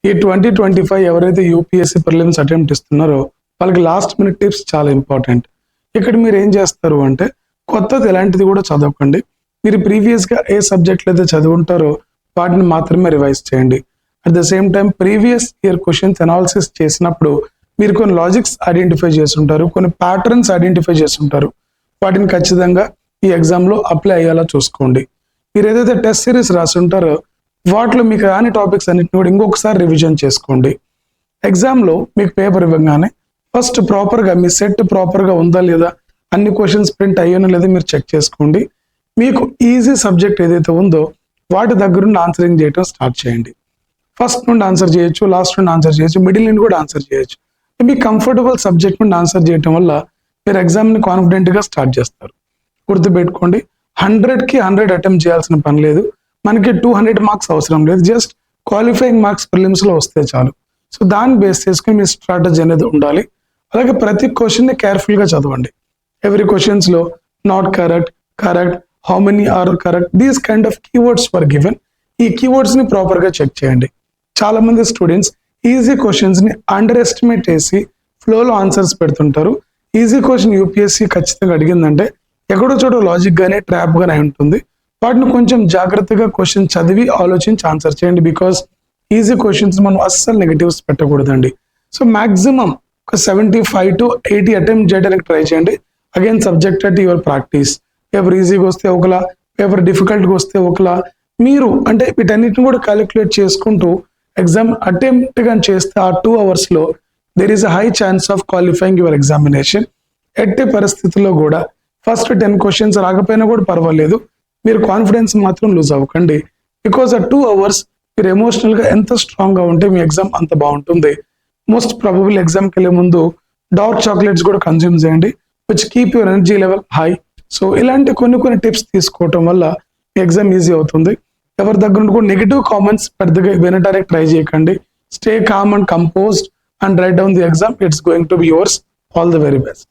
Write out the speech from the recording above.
ఈ 2025 ఎవరైతే UPSC prelims attempt ఇస్తున్నారో వాళ్ళకి లాస్ట్ మినిట్ టిప్స్ చాలా ఇంపార్టెంట్. ఇక్కడ మీరు ఏం చేస్తారు అంటే కొత్తది ఎలాంటిది కూడా చదవకండి. మీరు ప్రీవియస్గా ఏ సబ్జెక్టులు అయితే చదువుంటారో వాటిని మాత్రమే రివైజ్ చేయండి. At the same time previous year questions analysis చేసినప్పుడు మీరు కొన్ని లాజిక్స్ ఐడెంటిఫై చేస్తుంటారు, కొన్ని ప్యాటర్న్స్ ఐడెంటిఫై చేస్తుంటారు. వాటిని ఖచ్చితంగా ఈ ఎగ్జామ్లో అప్లై అయ్యేలా చూసుకోండి. మీరు ఏదైతే టెస్ట్ సిరీస్ రాసి ఉంటారో వాటిలో మీకు రాని టాపిక్స్ అన్నిటిని కూడా ఇంకొకసారి రివిజన్ చేసుకోండి. ఎగ్జామ్లో మీకు పేపర్ ఇవ్వగానే ఫస్ట్ ప్రాపర్గా మీ సెట్ ప్రాపర్గా ఉందా లేదా, అన్ని క్వశ్చన్స్ ప్రింట్ అయ్యానో లేదా మీరు చెక్ చేసుకోండి. మీకు ఈజీ సబ్జెక్ట్ ఏదైతే ఉందో వాటి దగ్గర నుండి ఆన్సరింగ్ చేయడం స్టార్ట్ చేయండి. ఫస్ట్ నుండి ఆన్సర్ చేయొచ్చు, లాస్ట్ నుండి ఆన్సర్ చేయొచ్చు, మిడిల్ నుండి కూడా ఆన్సర్ చేయొచ్చు. మీ కంఫర్టబుల్ సబ్జెక్ట్ నుండి ఆన్సర్ చేయడం వల్ల మీరు ఎగ్జామ్ని కాన్ఫిడెంట్గా స్టార్ట్ చేస్తారు. గుర్తుపెట్టుకోండి, 100కి 100 అటెంప్ట్ చేయాల్సిన పని లేదు. మనకి 200 మార్క్స్ అవసరం లేదు. జస్ట్ క్వాలిఫైయింగ్ మార్క్స్ ప్రిలిమ్స్లో వస్తే చాలు. సో దాన్ని బేస్ చేసుకుని మీ స్ట్రాటజీ అనేది ఉండాలి. అలాగే ప్రతి క్వశ్చన్ని కేర్ఫుల్గా చదవండి. ఎవ్రీ క్వశ్చన్స్లో not correct, correct, how many are correct, these kind of keywords for given. ఈ కీవర్డ్స్ని ప్రాపర్గా చెక్ చేయండి. చాలా మంది స్టూడెంట్స్ ఈజీ క్వశ్చన్స్ని అండర్ ఎస్టిమేట్ చేసి ఫ్లోలో ఆన్సర్స్ పెడుతుంటారు. ఈజీ క్వశ్చన్ యూపీఎస్సీ ఖచ్చితంగా అడిగిందంటే ఎక్కడో చోట లాజిక్ గానే ట్రాప్ గానే ఉంటుంది. వాటిని కొంచెం జాగ్రత్తగా క్వశ్చన్ చదివి ఆలోచించి ఆన్సర్ చేయండి. బికాస్ ఈజీ క్వశ్చన్స్ మనం అస్సలు నెగటివ్స్ పెట్టకూడదండి. సో మాక్సిమం ఒక 75 to 80 అటెంప్ట్ చేయడానికి ట్రై చేయండి. Again subjected to your practice. Paper ఈజీగా వస్తే ఒకలా, పేపర్ డిఫికల్ట్గా వస్తే ఒకలా. మీరు అంటే వీటన్నిటిని కూడా క్యాలిక్యులేట్ చేసుకుంటూ ఎగ్జామ్ అటెంప్ట్ గా చేస్తే ఆ 2 అవర్స్లో there is a high chance of qualifying your examination. ఎట్టి పరిస్థితుల్లో కూడా ఫస్ట్ 10 క్వశ్చన్స్ రాకపోయినా కూడా పర్వాలేదు, మీరు కాన్ఫిడెన్స్ మాత్రం లూజ్ అవ్వకండి. బికాస్ ఆ 2 అవర్స్ మీరు ఎమోషనల్గా ఎంత స్ట్రాంగ్గా ఉంటే మీ ఎగ్జామ్ అంత బాగుంటుంది. మోస్ట్ ప్రాబబుల్ ఎగ్జామ్కి వెళ్ళే ముందు డార్క్ చాక్లెట్స్ కూడా కన్జ్యూమ్ చేయండి, which keep your energy level high. So ఇలాంటి కొన్ని టిప్స్ తీసుకోవటం వల్ల మీ ఎగ్జామ్ ఈజీ అవుతుంది. ఎవరి దగ్గర నుండి కూడా నెగిటివ్ కామెంట్స్ పెద్దగా వినడానికి ట్రై చేయకండి. Stay calm and composed and right down the exam. It's going to be yours. All the very best.